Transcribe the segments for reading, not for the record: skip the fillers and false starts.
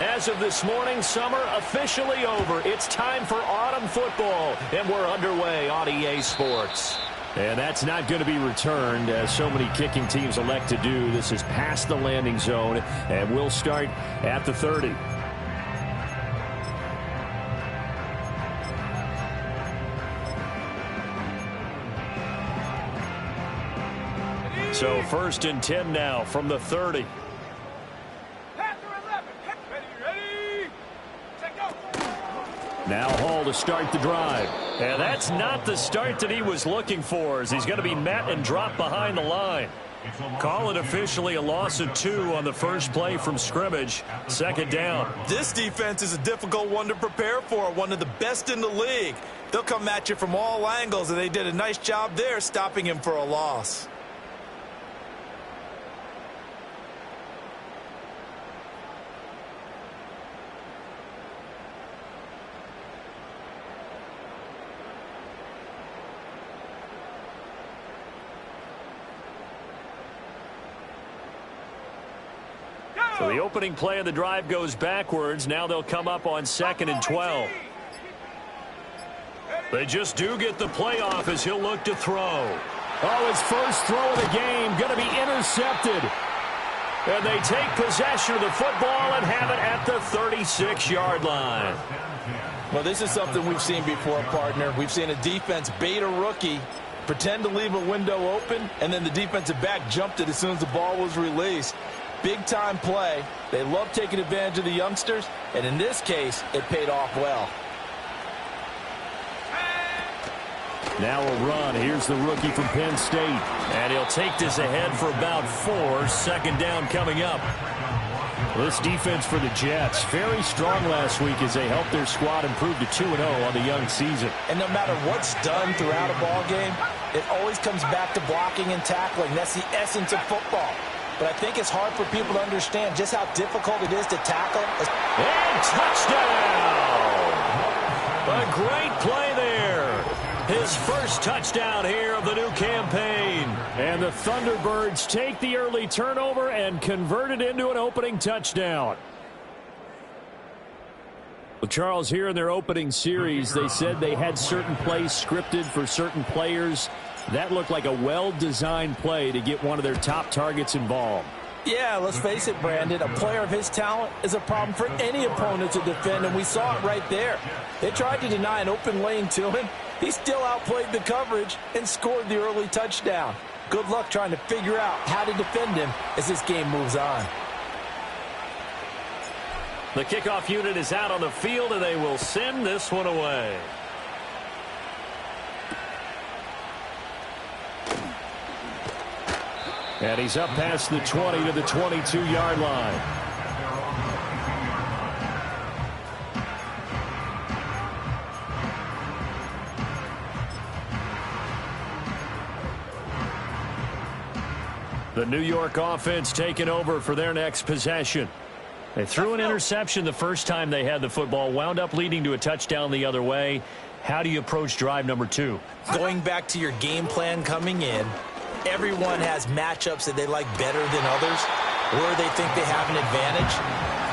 As of this morning, summer officially over. It's time for autumn football, and we're underway on EA Sports. And that's not going to be returned, as so many kicking teams elect to do. This is past the landing zone, and we'll start at the 30. So 1st and 10 now from the 30. Now Hall to start the drive. And that's not the start that he was looking for, as he's going to be met and dropped behind the line. Call it officially a loss of 2 on the first play from scrimmage. 2nd down. This defense is a difficult one to prepare for, one of the best in the league. They'll come at you from all angles, and they did a nice job there stopping him for a loss. So the opening play of the drive goes backwards. Now they'll come up on 2nd and 12. They just do get the play off as he'll look to throw. Oh, his first throw of the game going to be intercepted. And they take possession of the football and have it at the 36-yard line. Well, this is something we've seen before, partner. We've seen a defense bait a rookie, pretend to leave a window open, and then the defensive back jumped it as soon as the ball was released. Big-time play. They love taking advantage of the youngsters, and in this case, it paid off well. Now a run. Here's the rookie from Penn State. And he'll take this ahead for about 4. 2nd down coming up. This defense for the Jets, very strong last week as they helped their squad improve to 2-0 on the young season. And no matter what's done throughout a ball game, it always comes back to blocking and tackling. That's the essence of football. But I think it's hard for people to understand just how difficult it is to tackle. And touchdown! A great play there. His first touchdown here of the new campaign. And the Thunderbirds take the early turnover and convert it into an opening touchdown. Well, Charles, here in their opening series, they said they had certain plays scripted for certain players. That looked like a well-designed play to get one of their top targets involved. Yeah, let's face it, Brandon. A player of his talent is a problem for any opponent to defend, and we saw it right there. They tried to deny an open lane to him. He still outplayed the coverage and scored the early touchdown. Good luck trying to figure out how to defend him as this game moves on. The kickoff unit is out on the field, and they will send this one away. And he's up past the 20 to the 22-yard line. The New York offense taking over for their next possession. They threw an interception the first time they had the football, wound up leading to a touchdown the other way. How do you approach drive number 2? Going back to your game plan coming in, everyone has matchups that they like better than others, where they think they have an advantage.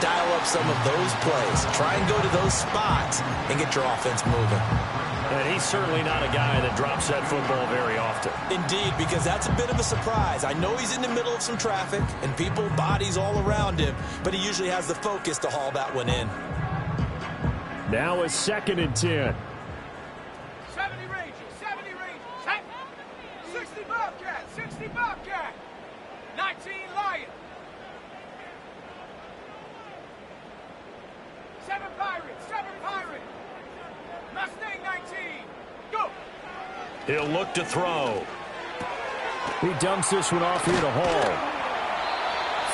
Dial up some of those plays. Try and go to those spots and get your offense moving. And he's certainly not a guy that drops that football very often. Indeed, because that's a bit of a surprise. I know he's in the middle of some traffic and people, bodies all around him, but he usually has the focus to haul that one in. Now a 2nd and 10. 70 Rangers, 70 Rangers, 60 Bobcat, 60 Bobcat, 19 Lion, 7 Pirates, 7 Pirates, Mustang 19, go! He'll look to throw. He dumps this one off here to Hall.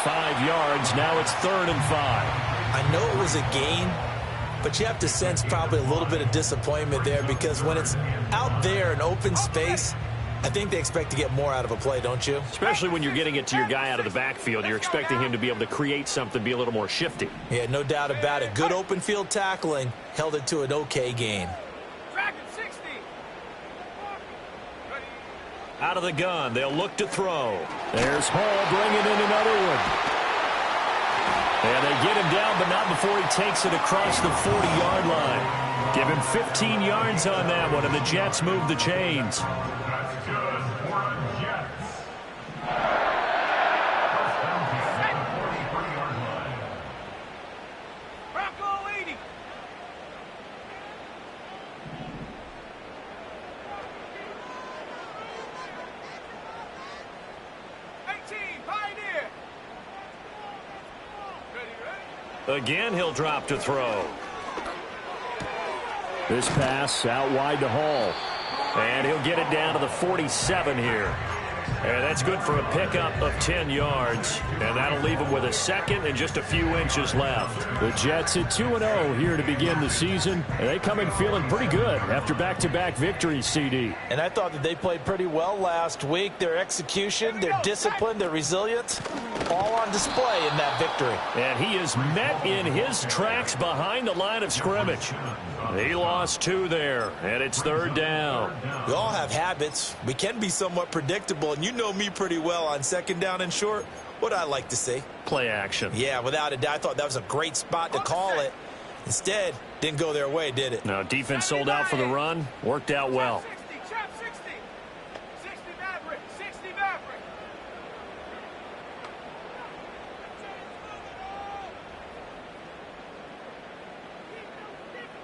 5 yards, now it's 3rd and 5. I know it was a gain, but you have to sense probably a little bit of disappointment there, because when it's out there in open space, I think they expect to get more out of a play, don't you? Especially when you're getting it to your guy out of the backfield. You're expecting him to be able to create something, be a little more shifty. Yeah, no doubt about it. Good open field tackling held it to an okay gain. Out of the gun, they'll look to throw. There's Hall bringing in another one. And they get him down, but not before he takes it across the 40-yard line. Give him 15 yards on that one, and the Jets move the chains. Again, he'll drop to throw. This pass out wide to Hall. And he'll get it down to the 47 here. And that's good for a pickup of 10 yards. And that'll leave him with a second and just a few inches left. The Jets at 2-0 here to begin the season. And they come in feeling pretty good after back-to-back victories, CD. And I thought that they played pretty well last week. Their execution, their discipline, their resilience, all on display in that victory. And he is met in his tracks behind the line of scrimmage. He lost 2 there, and it's 3rd down. We all have habits. We can be somewhat predictable, and you know me pretty well on 2nd down and short. What I like to see. Play action. Yeah, without a doubt. I thought that was a great spot to call it. Instead, didn't go their way, did it? No, defense sold out for the run. Worked out well.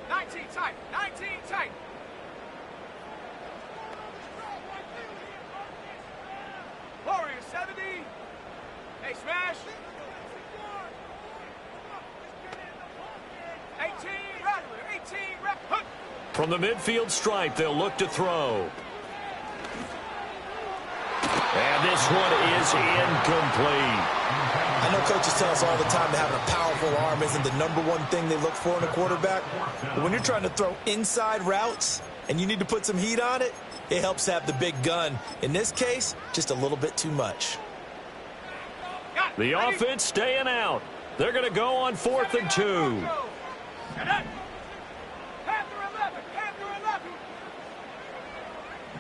19 tight. 19 tight. Warriors 70. Hey, smash. 18. Rattler. 18. Hook. From the midfield stripe, they'll look to throw. And this one is incomplete. I know coaches tell us all the time that having a powerful arm isn't the #1 thing they look for in a quarterback. But when you're trying to throw inside routes and you need to put some heat on it, it helps have the big gun. In this case, just a little bit too much. The offense staying out. They're going to go on 4th and 2. Panther 11. Panther 11.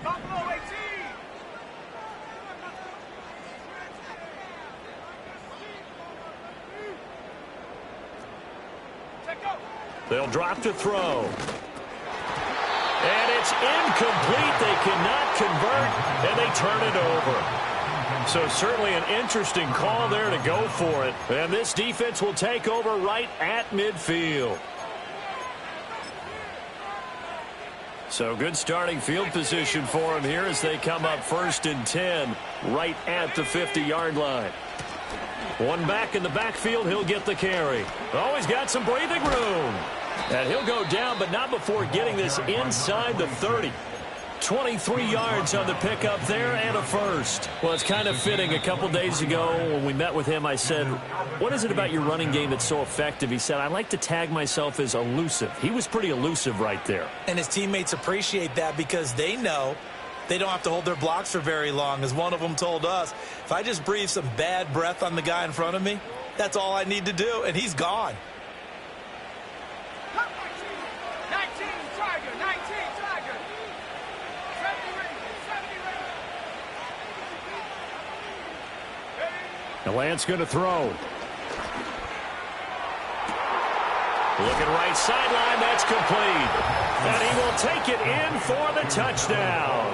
Buffalo 18. They'll drop to throw. And it's incomplete. They cannot convert, and they turn it over. So certainly an interesting call there to go for it. And this defense will take over right at midfield. So good starting field position for him here as they come up 1st and 10 right at the 50-yard line. One back in the backfield, he'll get the carry. Oh, he's got some breathing room. And he'll go down, but not before getting this inside the 30. 23 yards on the pickup there and a first. Well, it's kind of fitting. A couple days ago when we met with him, I said, what is it about your running game that's so effective? He said, I like to tag myself as elusive. He was pretty elusive right there. And his teammates appreciate that because they know they don't have to hold their blocks for very long. As one of them told us, if I just breathe some bad breath on the guy in front of me, that's all I need to do, and he's gone. 19 Tiger. 19 Tiger. 70 Rangers. 70 Rangers. The Lance going to throw. Looking right sideline, that's complete. And he will take it in for the touchdown.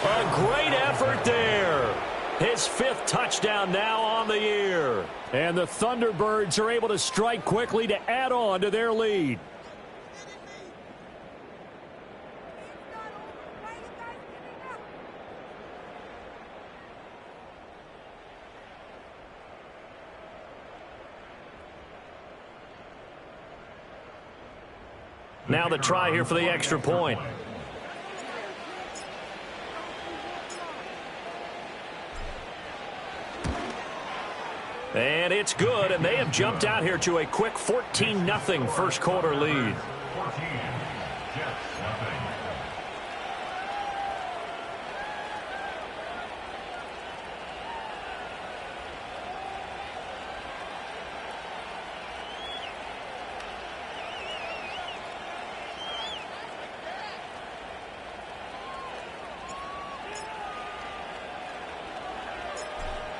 A great effort there. His 5th touchdown now on the year. And the Thunderbirds are able to strike quickly to add on to their lead. Now the try here for the extra point. And it's good, and they have jumped out here to a quick 14-0 first quarter lead.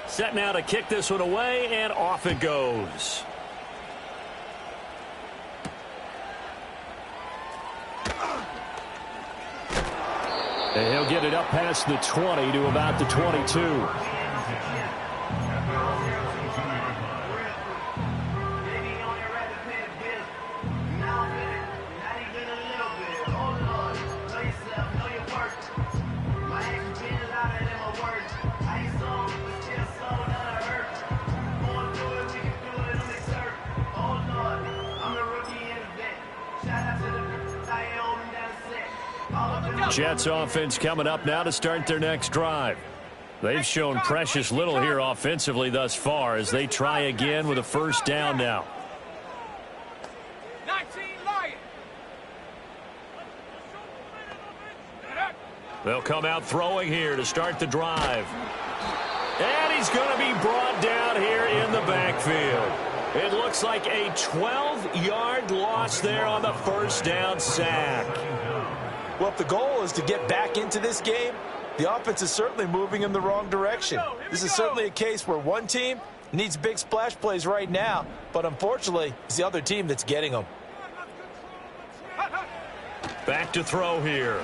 Set now to kick this one away, and off it goes. And he'll get it up past the 20 to about the 22. Jets offense coming up now to start their next drive. They've shown precious little here offensively thus far as they try again with a first down now. 19 Lions. They'll come out throwing here to start the drive. And he's going to be brought down here in the backfield. It looks like a 12-yard loss there on the first down sack. Well, if the goal is to get back into this game, the offense is certainly moving in the wrong direction. This is certainly a case where one team needs big splash plays right now, but unfortunately, it's the other team that's getting them. Back to throw here.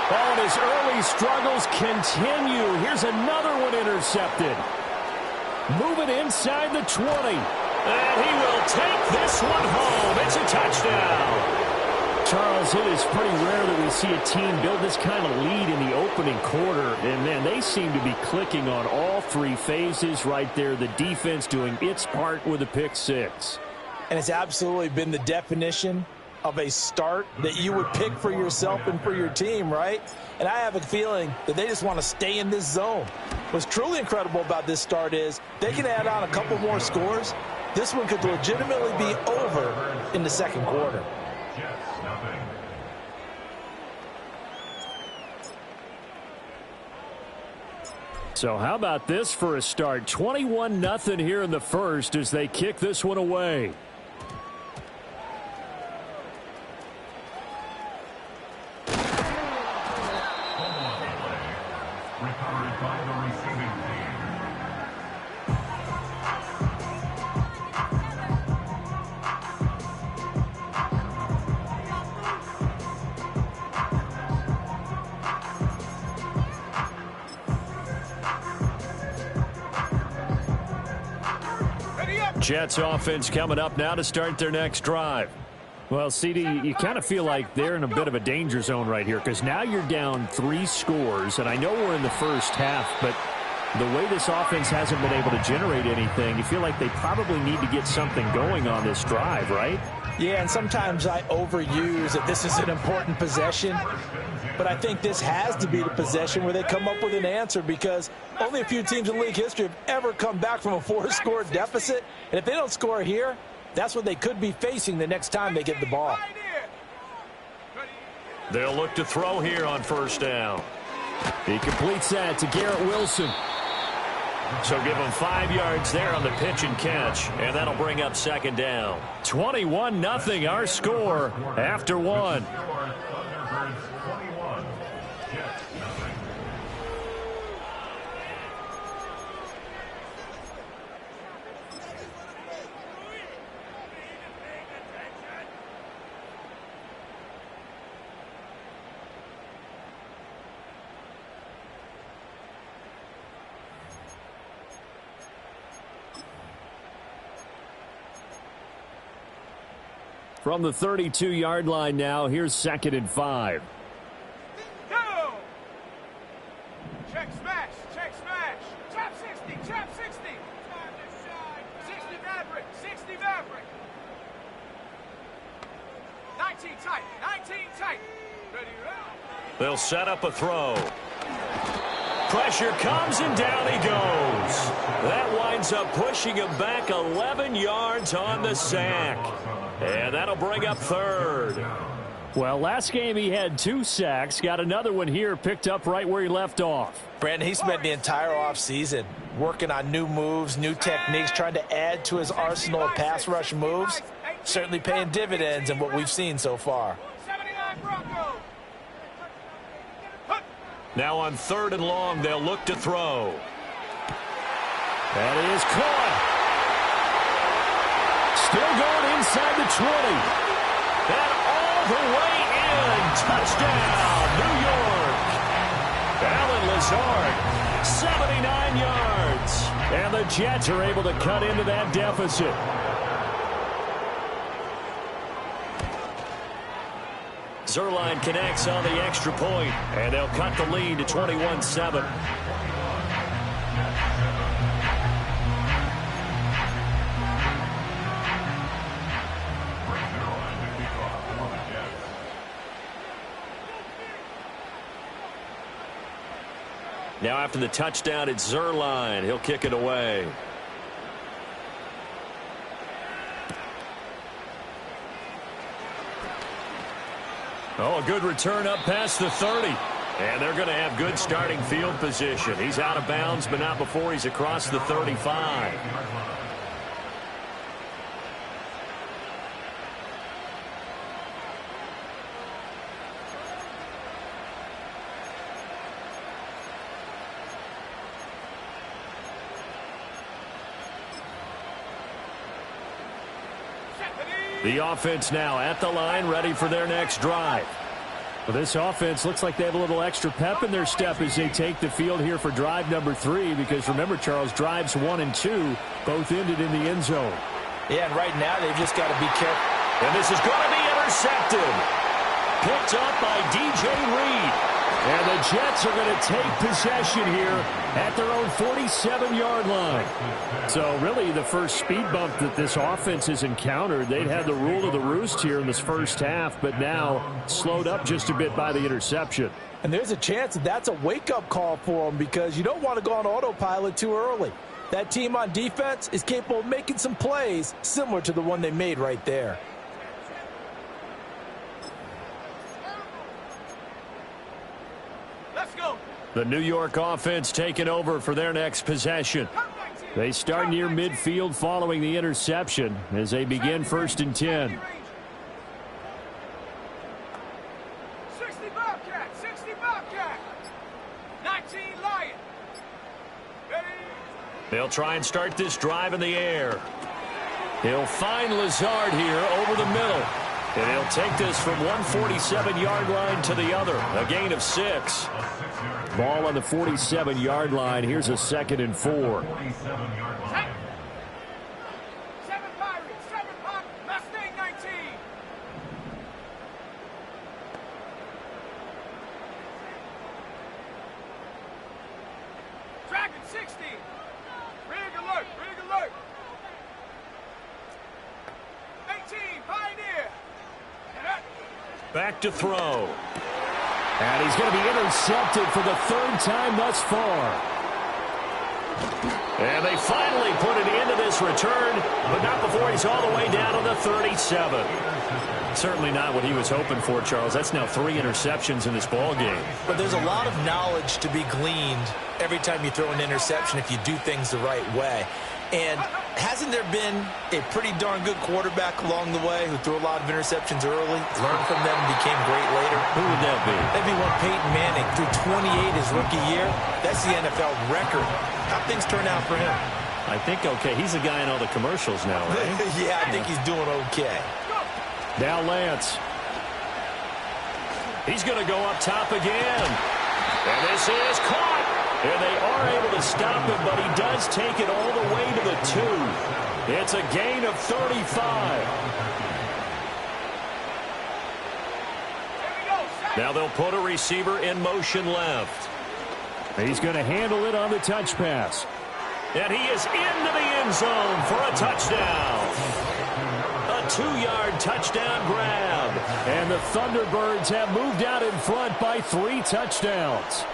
Oh, and his early struggles continue. Here's another one intercepted. Moving inside the 20. And he will take this one home. It's a touchdown. Charles, it is pretty rare that we see a team build this kind of lead in the opening quarter. And, man, they seem to be clicking on all three phases right there. The defense doing its part with a pick six. And it's absolutely been the definition of a start that you would pick for yourself and for your team, right? And I have a feeling that they just want to stay in this zone. What's truly incredible about this start is they can add on a couple more scores. This one could legitimately be over in the second quarter. So how about this for a start? 21-0 here in the first as they kick this one away. Jets offense coming up now to start their next drive. Well, CD, you kind of feel like they're in a bit of a danger zone right here because now you're down 3 scores, and I know we're in the first half, but the way this offense hasn't been able to generate anything, you feel like they probably need to get something going on this drive, right? Yeah, and sometimes I overuse that this is an important possession, but I think this has to be the possession where they come up with an answer because only a few teams in league history have ever come back from a 4-score deficit, and if they don't score here, that's what they could be facing the next time they get the ball. They'll look to throw here on first down. He completes that to Garrett Wilson. So give him 5 yards there on the pitch and catch, and that'll bring up second down. 21-0 our score after 1. From the 32-yard line now, here's 2nd and 5. Go! Check smash, check smash. Trap 60, trap 60. 60 Maverick, 60 Maverick. 19 tight, 19 tight. Ready, round. They'll set up a throw. Pressure comes and down he goes. That winds up pushing him back 11 yards on the sack. And that'll bring up 3rd. Well, last game he had 2 sacks. Got another one here picked up right where he left off. Brandon, he spent the entire offseason working on new moves, new techniques, trying to add to his arsenal of pass rush moves. Certainly paying dividends in what we've seen so far. 79 Broncos. Now on 3rd and long, they'll look to throw. That is caught. Still going inside the 20. And all the way in. Touchdown, New York. Alan Lazard, 79 yards. And the Jets are able to cut into that deficit. Zerline connects on the extra point, and they'll cut the lead to 21-7. Now after the touchdown, it's Zerline. He'll kick it away. Oh, a good return up past the 30. And they're going to have good starting field position. He's out of bounds, but not before he's across the 35. The offense now at the line, ready for their next drive. Well, this offense looks like they have a little extra pep in their step as they take the field here for drive number 3, because remember, Charles, drives 1 and 2 both ended in the end zone. Yeah, and right now they've just got to be careful. And this is going to be intercepted. Picked up by DJ Reed. And the Jets are going to take possession here at their own 47-yard line. So really the first speed bump that this offense has encountered, they'd had the rule of the roost here in this first half, but now slowed up just a bit by the interception. And there's a chance that that's a wake-up call for them, because you don't want to go on autopilot too early. That team on defense is capable of making some plays similar to the one they made right there. The New York offense taking over for their next possession. They start near midfield following the interception as they begin 1st and 10. 60 Bobcat, 60 Bobcat. 19 Lion. Ready? They'll try and start this drive in the air. He'll find Lazard here over the middle. And he'll take this from 147-yard line to the other. A gain of 6. Ball on the 47-yard line. Here's a 2nd and 4. 7 Pirates, 7 Pop, Mustang 19. Dragon 60. Rig alert, rig alert. 18, Pioneer. Back to throw. And he's going to be intercepted for the 3rd time thus far. And they finally put an end to this return, but not before he's all the way down on the 37. Certainly not what he was hoping for, Charles. That's now 3 interceptions in this ball game. But there's a lot of knowledge to be gleaned every time you throw an interception if you do things the right way. And hasn't there been a pretty darn good quarterback along the way who threw a lot of interceptions early, learned from them, and became great later? Who would that be? That'd be one Peyton Manning, threw 28 his rookie year. That's the NFL record. How'd things turn out for him? I think okay. He's the guy in all the commercials now, right? Yeah, I think he's doing okay. Now Lance. He's going to go up top again. And this is caught. And they are able to stop him, but he does take it all the way to the 2. It's a gain of 35. Now they'll put a receiver in motion left. He's going to handle it on the touch pass. And he is into the end zone for a touchdown. A 2-yard touchdown grab. And the Thunderbirds have moved out in front by 3 touchdowns.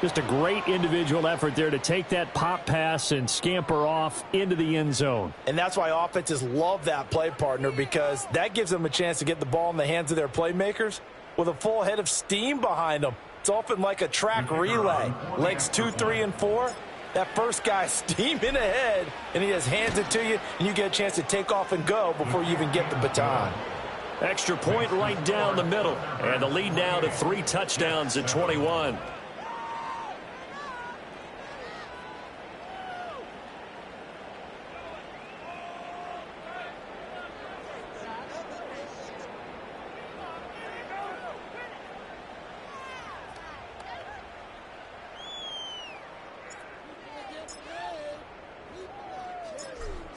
Just a great individual effort there to take that pop pass and scamper off into the end zone. And that's why offenses love that play partner, because that gives them a chance to get the ball in the hands of their playmakers with a full head of steam behind them. It's often like a track relay. Legs 2, 3, and 4. That first guy steaming ahead, and he just hands it to you, and you get a chance to take off and go before you even get the baton. Extra point right down the middle. And the lead now to 3 touchdowns at 21.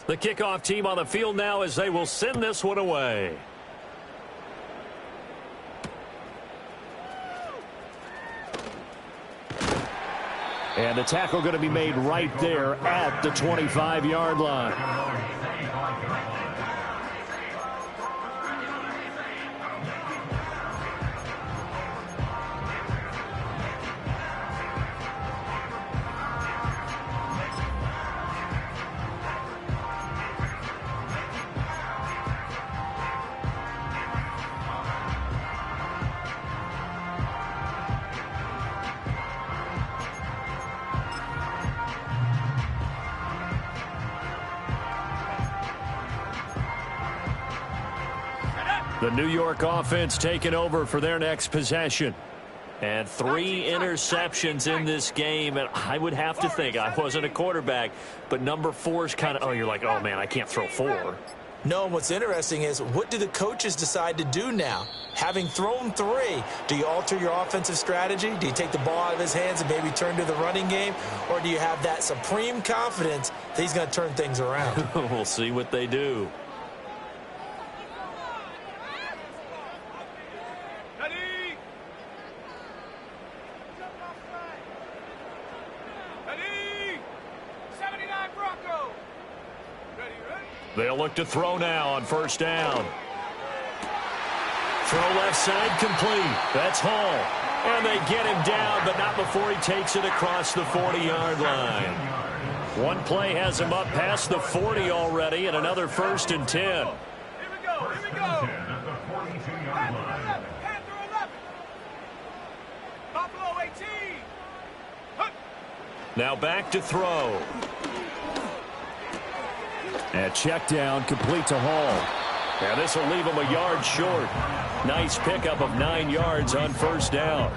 The kickoff team on the field now as they will send this one away. And the tackle going to be made right there at the 25-yard line. The New York offense taking over for their next possession. And 3 interceptions in this game, and I would have to think, I wasn't a quarterback, but number 4 is kind of, you're like, oh, man, I can't throw 4. No, what's interesting is, what do the coaches decide to do now? Having thrown 3, do you alter your offensive strategy? Do you take the ball out of his hands and maybe turn to the running game? Or do you have that supreme confidence that he's going to turn things around? We'll see what they do. They'll look to throw now on first down. Throw left side complete. That's Hall. And they get him down, but not before he takes it across the 40-yard line. One play has him up past the 40 already, and another 1st and 10. Here we go. Here we go. Panther 11. Buffalo 18. Now back to throw. And check down, complete to Hall. Now this will leave him a yard short. Nice pickup of 9 yards on first down.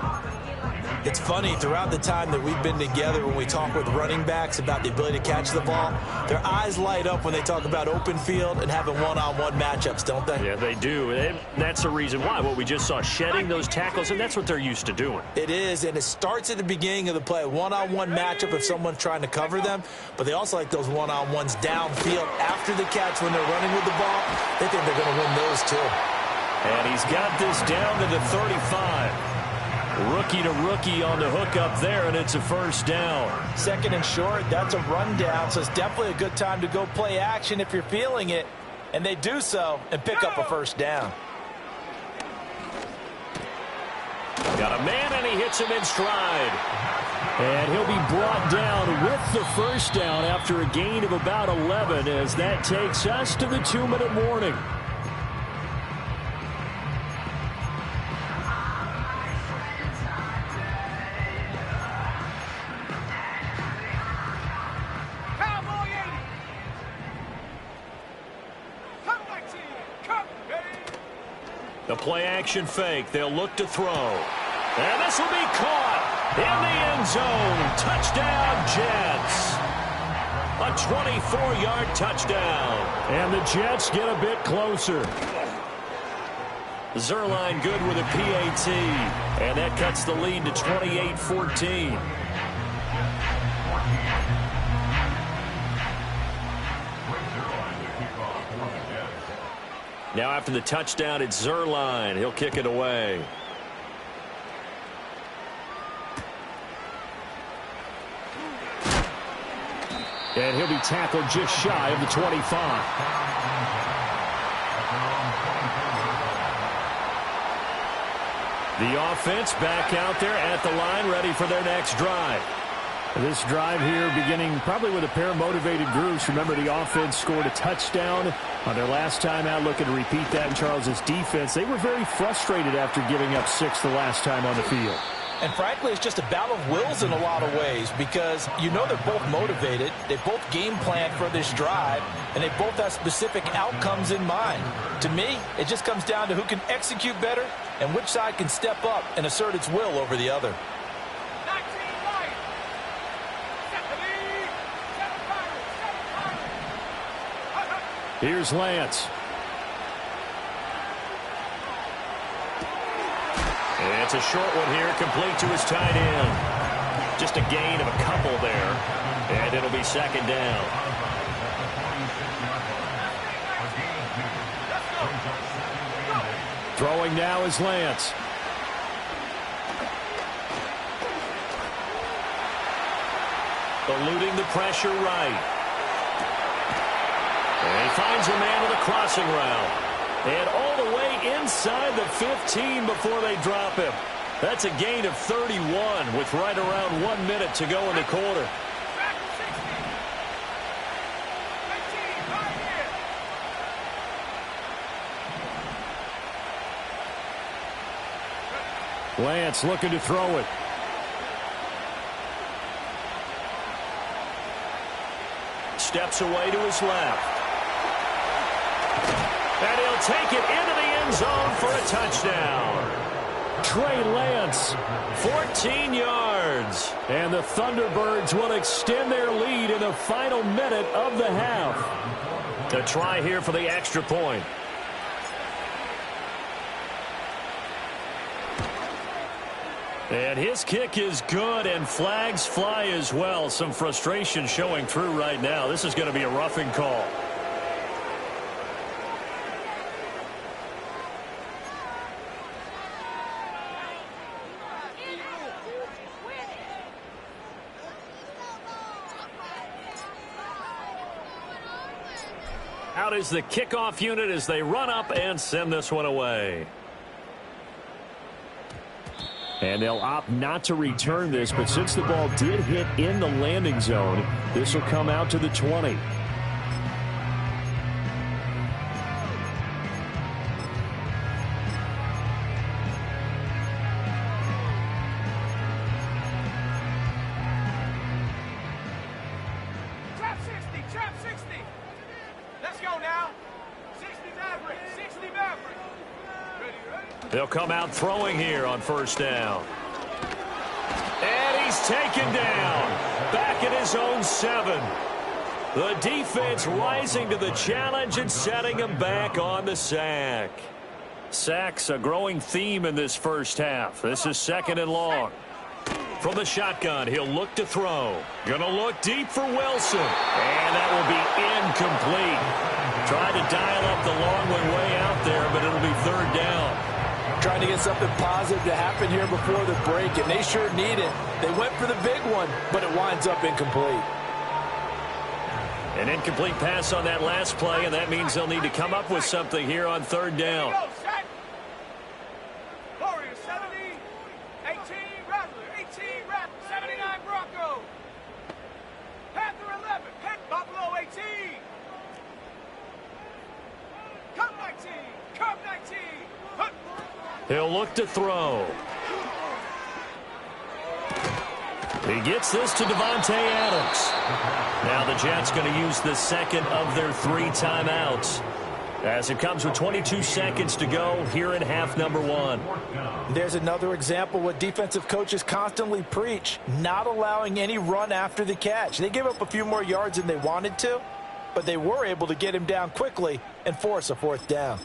It's funny, throughout the time that we've been together, when we talk with running backs about the ability to catch the ball, their eyes light up when they talk about open field and having one-on-one matchups, don't they? Yeah, they do. And that's the reason why. What we just saw, shedding those tackles, and that's what they're used to doing. It is, and it starts at the beginning of the play. One-on-one matchup if someone's trying to cover them, but they also like those one-on-ones downfield after the catch when they're running with the ball. They think they're going to win those too. And he's got this down to the 35. Rookie to rookie on the hook up there, and it's a first down. 2nd and short, that's a rundown, so it's definitely a good time to go play action if you're feeling it. And they do so and pick up a first down. Got a man, and he hits him in stride. And he'll be brought down with the first down after a gain of about 11 as that takes us to the 2-minute warning. The play-action fake. They'll look to throw. And this will be caught in the end zone. Touchdown, Jets. A 24-yard touchdown. And the Jets get a bit closer. Zerline good with a PAT. And that cuts the lead to 28-14. Now after the touchdown, it's Zerline. He'll kick it away. And he'll be tackled just shy of the 25. The offense back out there at the line, ready for their next drive. This drive here beginning probably with a pair of motivated groups. Remember, the offense scored a touchdown on their last time out, looking to repeat that in Charles's defense. They were very frustrated after giving up 6 the last time on the field. And frankly, it's just a battle of wills in a lot of ways because you know they're both motivated. They both game plan for this drive, and they both have specific outcomes in mind. To me, it just comes down to who can execute better and which side can step up and assert its will over the other. Here's Lance. And it's a short one here, complete to his tight end. Just a gain of a couple there, and it'll be 2nd down. Throwing now is Lance. Eluding the pressure right. And he finds a man with a crossing route. And all the way inside the 15 before they drop him. That's a gain of 31 with right around 1 minute to go in the quarter. Lance looking to throw it. Steps away to his left. And he'll take it into the end zone for a touchdown. Trey Lance. 14 yards. And the Thunderbirds will extend their lead in the final minute of the half. A try here for the extra point. And his kick is good, and flags fly as well. Some frustration showing through right now. This is going to be a roughing call. Out is the kickoff unit as they run up and send this one away. And they'll opt not to return this, but since the ball did hit in the landing zone, this will come out to the 20. Trap 60, trap 60. Let's go now. 60 Maverick, 60 Maverick. Ready? They'll come out throwing here on first down. And he's taken down. Back at his own 7. The defense rising to the challenge and setting him back on the sack. Sacks a growing theme in this first half. This is 2nd and long. From the shotgun, he'll look to throw. Gonna look deep for Wilson. And that will be incomplete. Tried to dial up the long one way out there, but it'll be 3rd down. Trying to get something positive to happen here before the break, and they sure need it. They went for the big one, but it winds up incomplete. An incomplete pass on that last play, and that means they'll need to come up with something here on 3rd down. Warriors 70, 18 Rattler, 18 Rattler, 79 Bronco. Panther 11, Buffalo 18. Cup 19, Cup 19. He'll look to throw. He gets this to Devontae Adams. Now the Jets going to use the second of their 3 timeouts, as it comes with 22 seconds to go here in half number 1. There's another example what defensive coaches constantly preach, not allowing any run after the catch. They gave up a few more yards than they wanted to, but they were able to get him down quickly and force a 4th down.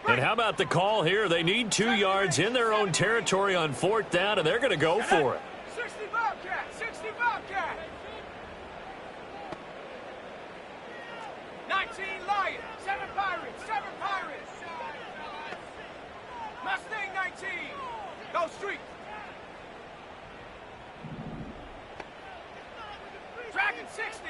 And how about the call here? They need 2 yards in their own territory on 4th down, and they're going to go for it. 60 Bobcat, 60 Bobcat. 19 Lion, 7 Pirates, 7 Pirates. Mustang 19, go Street. Dragon 60,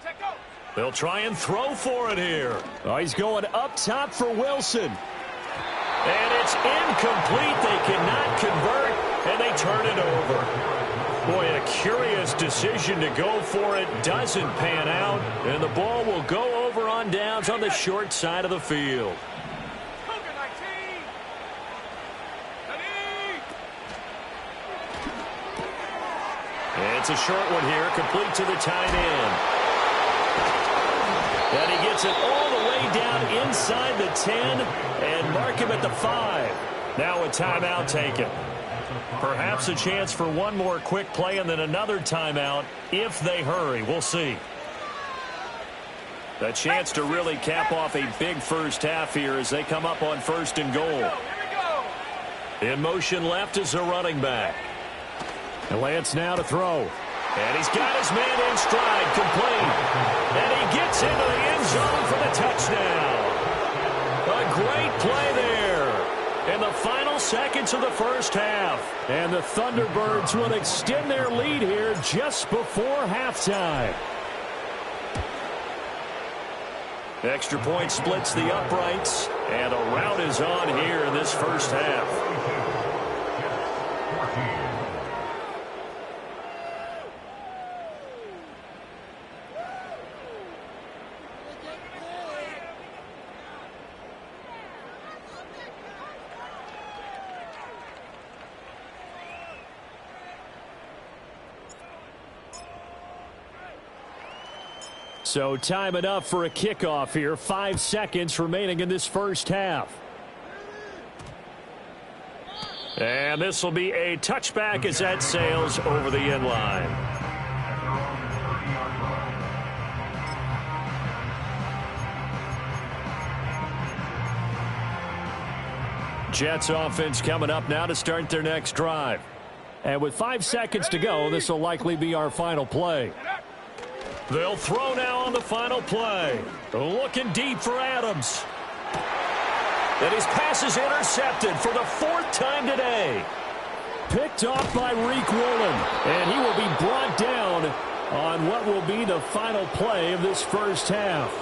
take go. They'll try and throw for it here. Oh, he's going up top for Wilson. And it's incomplete. They cannot convert, and they turn it over. Boy, a curious decision to go for it. Doesn't pan out, and the ball will go over on downs on the short side of the field. Cougar 19. It's a short one here, complete to the tight end. And he gets it all the way down inside the 10 and mark him at the 5. Now a timeout taken. Perhaps a chance for one more quick play and then another timeout if they hurry. We'll see. A chance to really cap off a big first half here as they come up on 1st and goal. Here we go. In motion left is a running back. And Lance now to throw. And he's got his man in stride, complete. And he gets into the end zone for the touchdown. A great play there in the final seconds of the first half. And the Thunderbirds will extend their lead here just before halftime. Extra point splits the uprights, and a rout is on here in this first half. So time enough for a kickoff here. 5 seconds remaining in this first half. And this will be a touchback as that sails over the end line. Jets offense coming up now to start their next drive. And with 5 seconds to go, this will likely be our final play. They'll throw now on the final play. Looking deep for Adams. And his pass is intercepted for the 4th time today. Picked off by Reek Woolen. And he will be brought down on what will be the final play of this first half.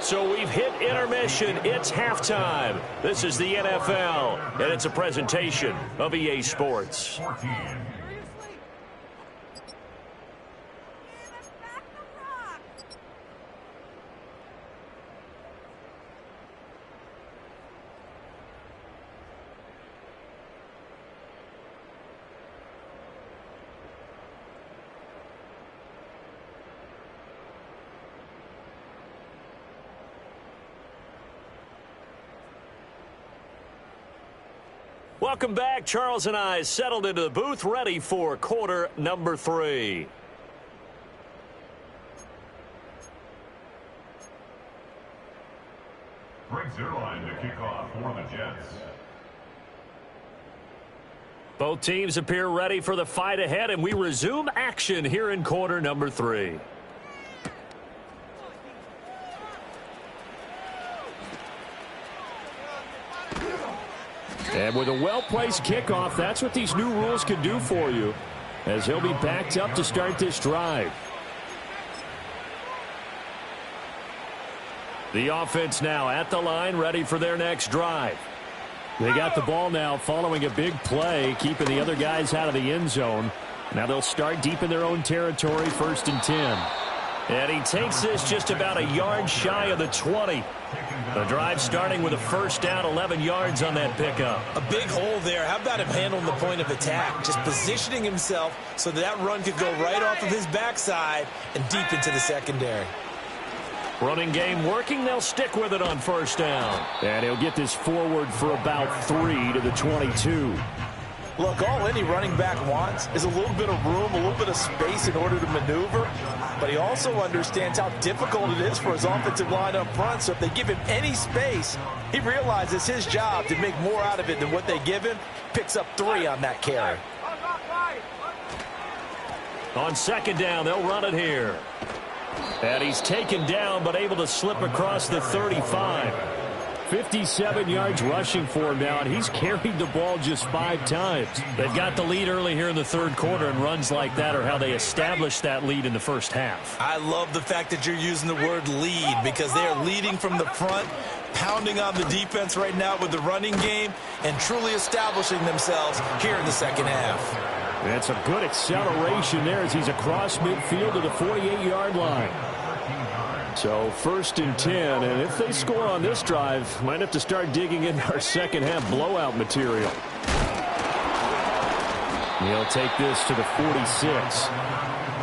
So we've hit intermission. It's halftime. This is the NFL, and it's a presentation of EA Sports. Welcome back. Charles and I settled into the booth, ready for quarter number 3. Brings their line to kick off for the Jets. Both teams appear ready for the fight ahead, and we resume action here in quarter number 3. And with a well-placed kickoff, that's what these new rules can do for you, as he'll be backed up to start this drive. The offense now at the line, ready for their next drive. They got the ball now following a big play, keeping the other guys out of the end zone. Now they'll start deep in their own territory, 1st and 10. And he takes this just about a yard shy of the 20. The drive starting with a first down, 11 yards on that pickup. A big hole there. How about him handling the point of attack? Just positioning himself so that run could go right off of his backside and deep into the secondary. Running game working. They'll stick with it on first down. And he'll get this forward for about 3 to the 22. Look, all any running back wants is a little bit of room, a little bit of space in order to maneuver. But he also understands how difficult it is for his offensive line up front. So if they give him any space, he realizes his job to make more out of it than what they give him. Picks up 3 on that carry. On second down, they'll run it here. And he's taken down, but able to slip across the 35. 57 yards rushing for him now, and he's carried the ball just 5 times. They've got the lead early here in the third quarter, and runs like that are how they established that lead in the first half. I love the fact that you're using the word lead, because they're leading from the front, pounding on the defense right now with the running game, and truly establishing themselves here in the second half. That's a good acceleration there as he's across midfield to the 48-yard line. So 1st and 10, and if they score on this drive, might have to start digging into our second half blowout material. He'll take this to the 46.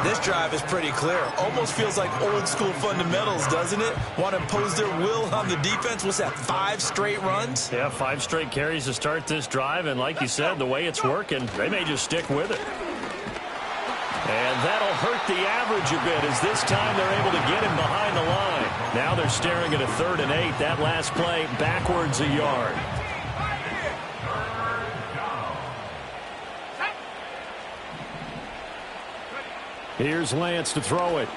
This drive is pretty clear. Almost feels like old school fundamentals, doesn't it? Want to impose their will on the defense. What's that, 5 straight runs? Yeah, 5 straight carries to start this drive, and like you said, the way it's working, they may just stick with it. And that'll hurt the average a bit, as this time they're able to get him behind the line. Now they're staring at a 3rd and 8. That last play backwards a yard. Here's Lance to throw it.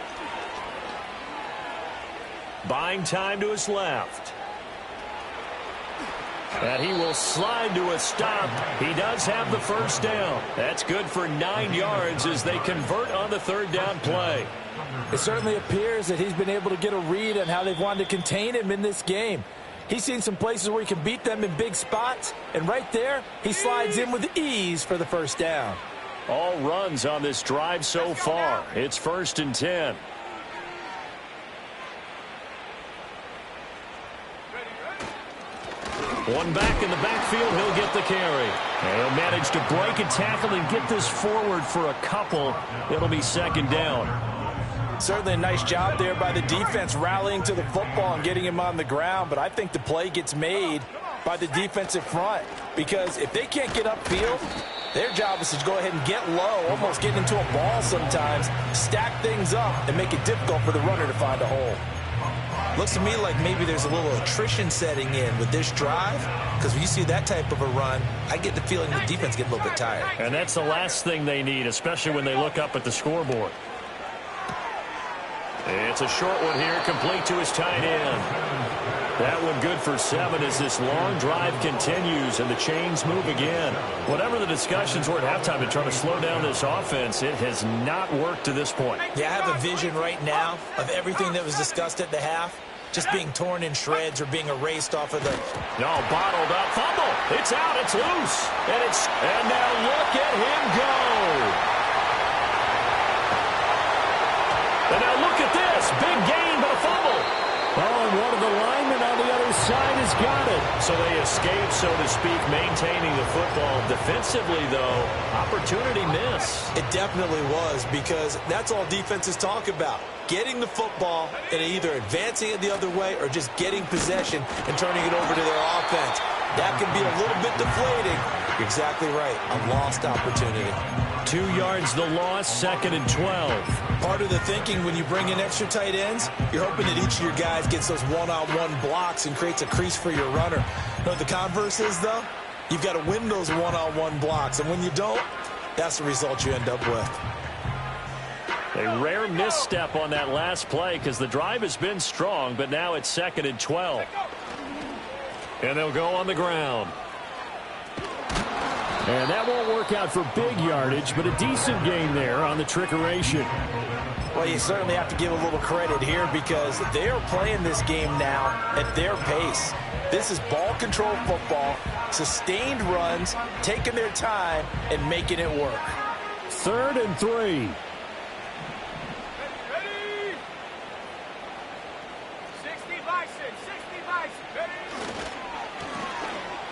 Buying time to his left. And he will slide to a stop. He does have the first down. That's good for 9 yards as they convert on the third down play. It certainly appears that he's been able to get a read on how they've wanted to contain him in this game. He's seen some places where he can beat them in big spots, and right there, he slides in with ease for the first down. All runs on this drive so far. It's 1st and 10. One back in the backfield, he'll get the carry. And he'll manage to break a tackle and get this forward for a couple. It'll be 2nd down. Certainly a nice job there by the defense rallying to the football and getting him on the ground, but I think the play gets made by the defensive front because if they can't get upfield, their job is to go ahead and get low, almost get into a ball sometimes, stack things up, and make it difficult for the runner to find a hole. Looks to me like maybe there's a little attrition setting in with this drive, because when you see that type of a run, I get the feeling the defense gets a little bit tired. And that's the last thing they need, especially when they look up at the scoreboard. It's a short one here, complete to his tight end. That one good for 7 as this long drive continues and the chains move again. Whatever the discussions were at halftime to try to slow down this offense, it has not worked to this point. Yeah, I have a vision right now of everything that was discussed at the half just being torn in shreds or being erased off of the... No, bottled up. Fumble. It's out. It's loose. And now look at him go. And now look at this. Big gain, but a fumble. Oh, and one of the linemen on the other side has got it. So they escape, so to speak, maintaining the football. Defensively, though, opportunity miss. It definitely was, because that's all defenses talk about. Getting the football and either advancing it the other way or just getting possession and turning it over to their offense. That can be a little bit deflating. You're exactly right. A lost opportunity. 2 yards the loss, 2nd and 12. Part of the thinking when you bring in extra tight ends, you're hoping that each of your guys gets those one-on-one blocks and creates a crease for your runner. No, the converse is, though, you've got to win those one-on-one blocks. And when you don't, that's the result you end up with. A rare misstep on that last play because the drive has been strong, but now it's 2nd and 12. And they'll go on the ground. And that won't work out for big yardage, but a decent gain there on the trickeration. Well, you certainly have to give a little credit here because they are playing this game now at their pace. This is ball control football, sustained runs, taking their time, and making it work. 3rd and 3.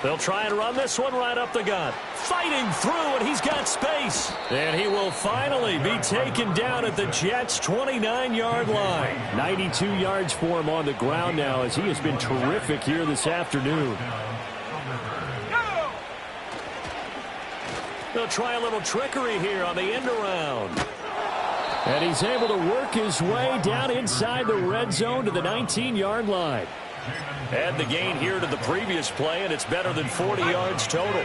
They'll try and run this one right up the gut. Fighting through, and he's got space. And he will finally be taken down at the Jets' 29-yard line. 92 yards for him on the ground now as he has been terrific here this afternoon. They'll try a little trickery here on the end around. And he's able to work his way down inside the red zone to the 19-yard line. Add the gain here to the previous play, and it's better than 40 yards total.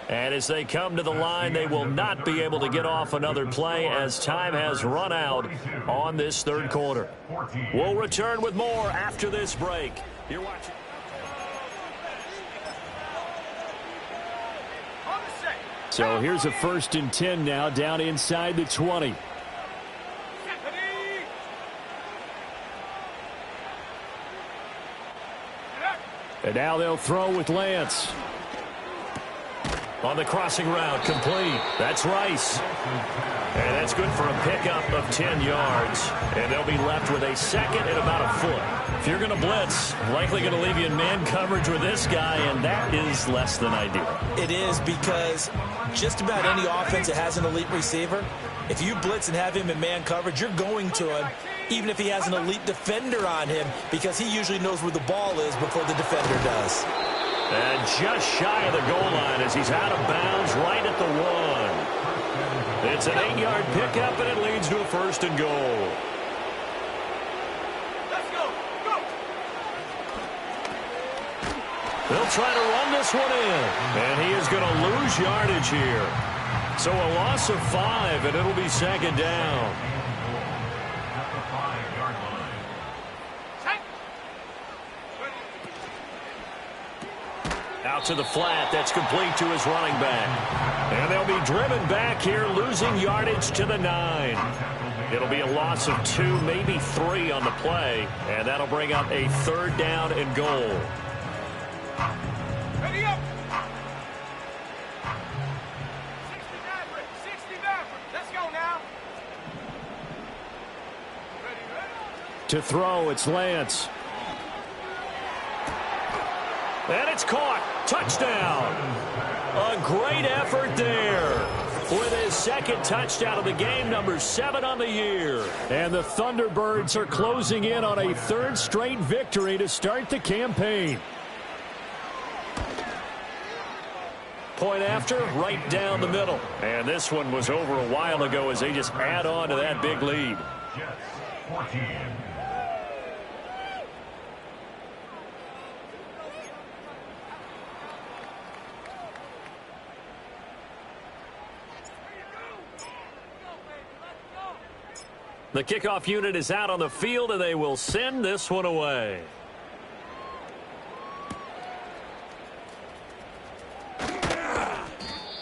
And as they come to the line, they will not be able to get off another play as time has run out on this third quarter. We'll return with more after this break. You're watching. So here's a 1st and 10 now down inside the 20. And now they'll throw with Lance. On the crossing route, complete. That's Rice. And that's good for a pickup of 10 yards. And they'll be left with a 2nd and about a foot. If you're going to blitz, likely going to leave you in man coverage with this guy, and that is less than ideal. It is, because just about any offense that has an elite receiver, if you blitz and have him in man coverage, you're going to him, even if he has an elite defender on him, because he usually knows where the ball is before the defender does. And just shy of the goal line as he's out of bounds right at the 1. It's an 8-yard pickup, and it leads to a 1st and goal. They'll try to run this one in. And he is going to lose yardage here. So a loss of 5, and it'll be second down. At the 5-yard line. Out to the flat. That's complete to his running back. And they'll be driven back here, losing yardage to the 9. It'll be a loss of 2, maybe 3 on the play. And that'll bring up a third down and goal. Ready up. 60 Maverick. Let's go now. Ready. To throw, it's Lance. And it's caught. Touchdown. A great effort there. With his second touchdown of the game, number 7 on the year. And the Thunderbirds are closing in on a third straight victory to start the campaign. Point after, right down the middle. And this one was over a while ago as they just add on to that big lead. Jets 14. The kickoff unit is out on the field, and they will send this one away.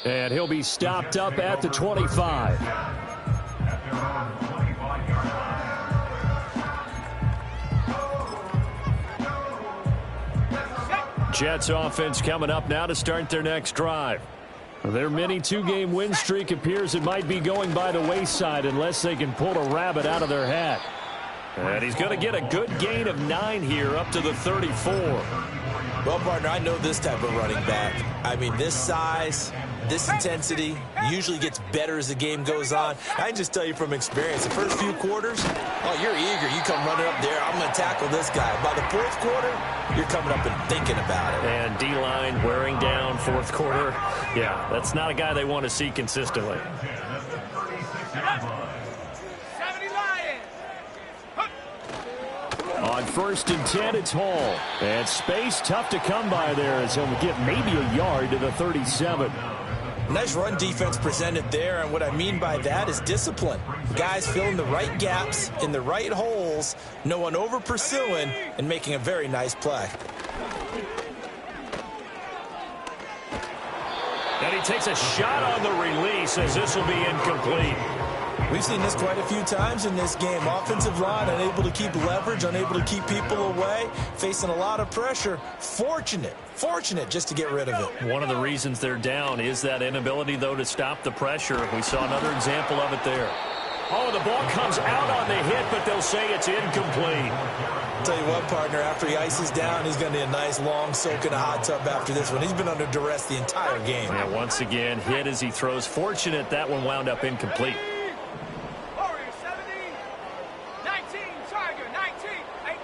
And he'll be stopped up at the 25. At their own 25-yard line. Jets offense coming up now to start their next drive. Their mini 2-game win streak appears it might be going by the wayside unless they can pull a rabbit out of their hat. And he's going to get a good gain of 9 here up to the 34. Well, partner, I know this type of running back. I mean, this size, this intensity usually gets better as the game goes on. I can just tell you from experience, the first few quarters, oh, you're eager. You come running up there, I'm going to tackle this guy. By the fourth quarter, you're coming up and thinking about it. And D-line wearing down fourth quarter. Yeah, that's not a guy they want to see consistently. 70 Lions. On 1st and 10, it's Hall. And space tough to come by there as he'll get maybe a yard to the 37. Nice run defense presented there, and what I mean by that is discipline. Guys filling the right gaps in the right holes, no one over pursuing, and making a very nice play. And he takes a shot on the release as this will be incomplete. We've seen this quite a few times in this game. Offensive line unable to keep leverage, unable to keep people away, facing a lot of pressure. Fortunate just to get rid of it. One of the reasons they're down is that inability, though, to stop the pressure. We saw another example of it there. Oh, the ball comes out on the hit, but they'll say it's incomplete. Tell you what, partner, after he ices down, he's going to need a nice long soak in a hot tub after this one. He's been under duress the entire game. Yeah, once again, hit as he throws. Fortunate that one wound up incomplete. Warrior 70. 19 Tiger. 19. 18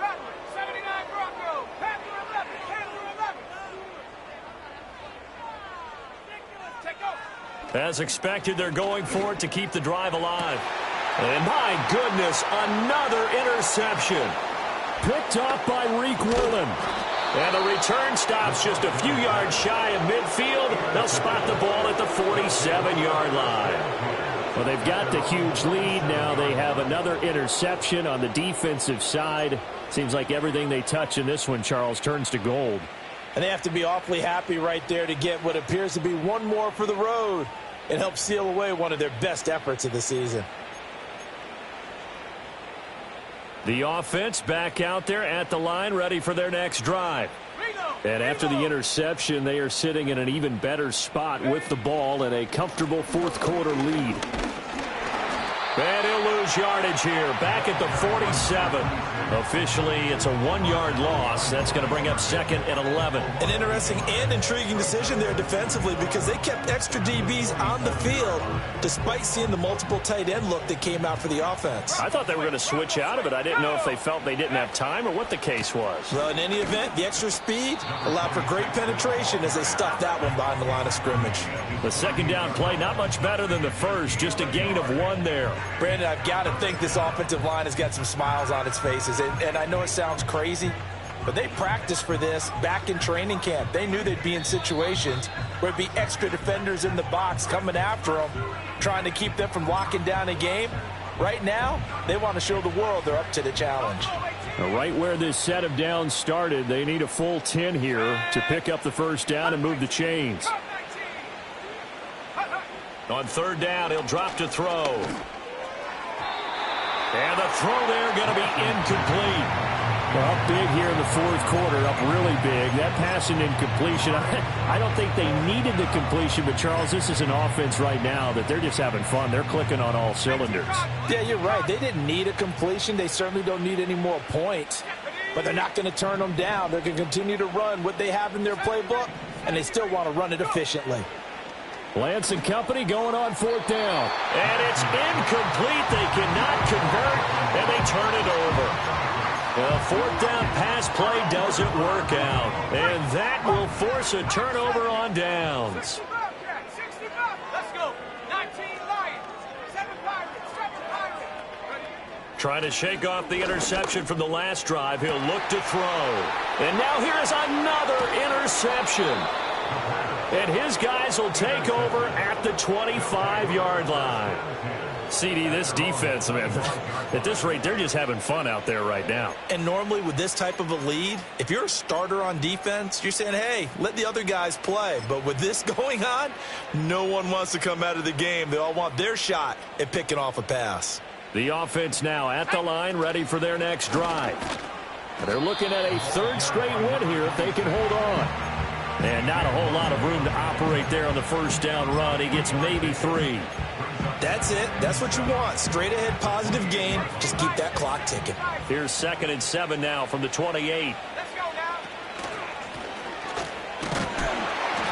Redwood. 79 Bronco. Panther 11. Panther 11. Take off. As expected, they're going for it to keep the drive alive. And my goodness, another interception. Picked off by Reek Woolen. And the return stops just a few yards shy of midfield. They'll spot the ball at the 47-yard line. Well, they've got the huge lead. Now they have another interception on the defensive side. Seems like everything they touch in this one, Charles, turns to gold. And they have to be awfully happy right there to get what appears to be one more for the road and help seal away one of their best efforts of the season. The offense back out there at the line, ready for their next drive. And after the interception, they are sitting in an even better spot with the ball and a comfortable fourth quarter lead. And he'll lose yardage here, back at the 47. Officially, it's a 1-yard loss. That's going to bring up 2nd and 11. An interesting and intriguing decision there defensively because they kept extra DBs on the field despite seeing the multiple tight end look that came out for the offense. I thought they were going to switch out of it. I didn't know if they felt they didn't have time or what the case was. Well, in any event, the extra speed allowed for great penetration as they stuffed that one behind the line of scrimmage. The second down play, not much better than the first, just a gain of 1 there. Brandon, I've got to think this offensive line has got some smiles on its faces. And I know it sounds crazy, But they practiced for this back in training camp. They knew they'd be in situations where it'd be extra defenders in the box coming after them, trying to keep them from locking down a game. Right now, they want to show the world they're up to the challenge. Right where this set of downs started, they need a full 10 here to pick up the first down and move the chains. On third down, he'll drop to throw. And the throw there going to be incomplete. Well, up big here in the fourth quarter, up really big. That pass and incompletion, I don't think they needed the completion, but Charles, this is an offense right now that they're just having fun. They're clicking on all cylinders. Yeah, you're right. They didn't need a completion. They certainly don't need any more points, but they're not going to turn them down. They're going to continue to run what they have in their playbook, and they still want to run it efficiently. Lance and company going on fourth down. And it's incomplete. They cannot convert, and they turn it over. The fourth down pass play doesn't work out, and that will force a turnover on downs. Let's go. 19 Lions, 7 Pirates, 7 Pirates. Trying to shake off the interception from the last drive. He'll look to throw. And now here is another interception. And his guys will take over at the 25-yard line. CD, this defense, man, at this rate, they're just having fun out there right now. And normally with this type of a lead, if you're a starter on defense, you're saying, hey, let the other guys play. But with this going on, no one wants to come out of the game. They all want their shot at picking off a pass. The offense now at the line, ready for their next drive. They're looking at a third straight win here if they can hold on. And not a whole lot of room to operate there on the first down run. He gets maybe 3. That's it. That's what you want. Straight ahead positive game. Just keep that clock ticking. Here's 2nd and 7 now from the 28. Let's go now.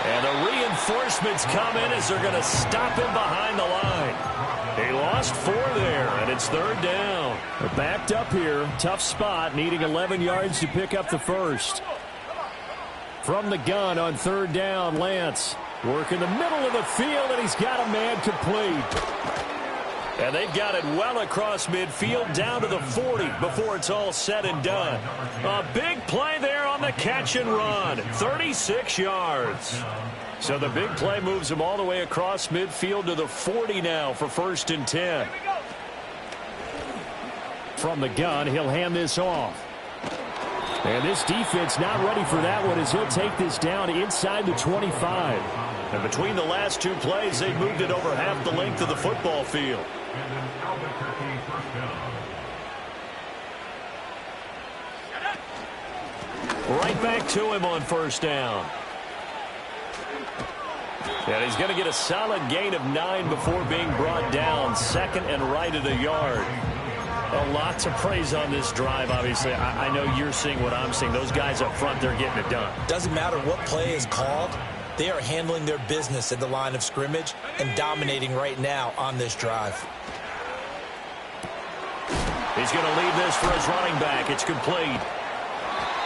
And the reinforcements come in as they're going to stop him behind the line. He lost 4 there, and it's third down. They're backed up here. Tough spot, needing 11 yards to pick up the first. From the gun on third down, Lance working the middle of the field, and he's got a man complete. And they've got it well across midfield down to the 40 before it's all said and done. A big play there on the catch and run. 36 yards. So the big play moves him all the way across midfield to the 40 now for 1st and 10. From the gun, he'll hand this off. And this defense not ready for that one as he'll take this down inside the 25. And between the last 2 plays, they've moved it over half the length of the football field. Right back to him on first down. And he's going to get a solid gain of 9 before being brought down. 2nd and right at a yard. A lot to praise on this drive, obviously. I know you're seeing what I'm seeing. Those guys up front, they're getting it done. Doesn't matter what play is called. They are handling their business at the line of scrimmage and dominating right now on this drive. He's going to leave this for his running back. It's complete.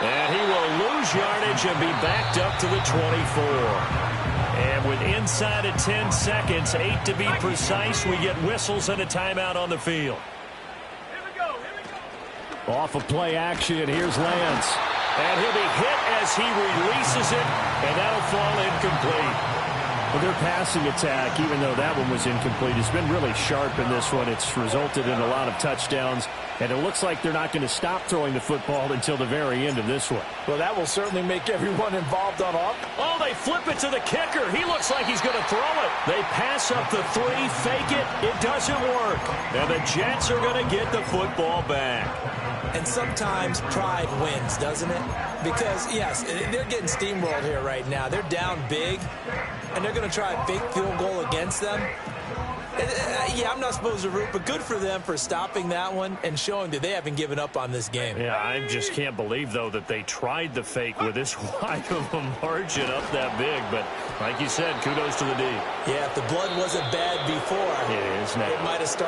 And he will lose yardage and be backed up to the 24. And with inside of 10 seconds, 8 to be precise, we get whistles and a timeout on the field. Off of play action, here's Lance. And he'll be hit as he releases it, and that'll fall incomplete. Well, their passing attack, even though that one was incomplete, has been really sharp in this one. It's resulted in a lot of touchdowns, and it looks like they're not going to stop throwing the football until the very end of this one. Well, that will certainly make everyone involved on offense. Oh, they flip it to the kicker. He looks like he's going to throw it. They pass up the 3, fake it. It doesn't work. And the Jets are going to get the football back. And sometimes pride wins, doesn't it? Because, yes, they're getting steamrolled here right now. They're down big, and they're going to try a fake field goal against them. Yeah, I'm not supposed to root, but good for them for stopping that one and showing that they haven't given up on this game. Yeah, I just can't believe, though, that they tried the fake with this wide of a margin up that big. But like you said, kudos to the D. Yeah, if the blood wasn't bad before, it is now. It might have started.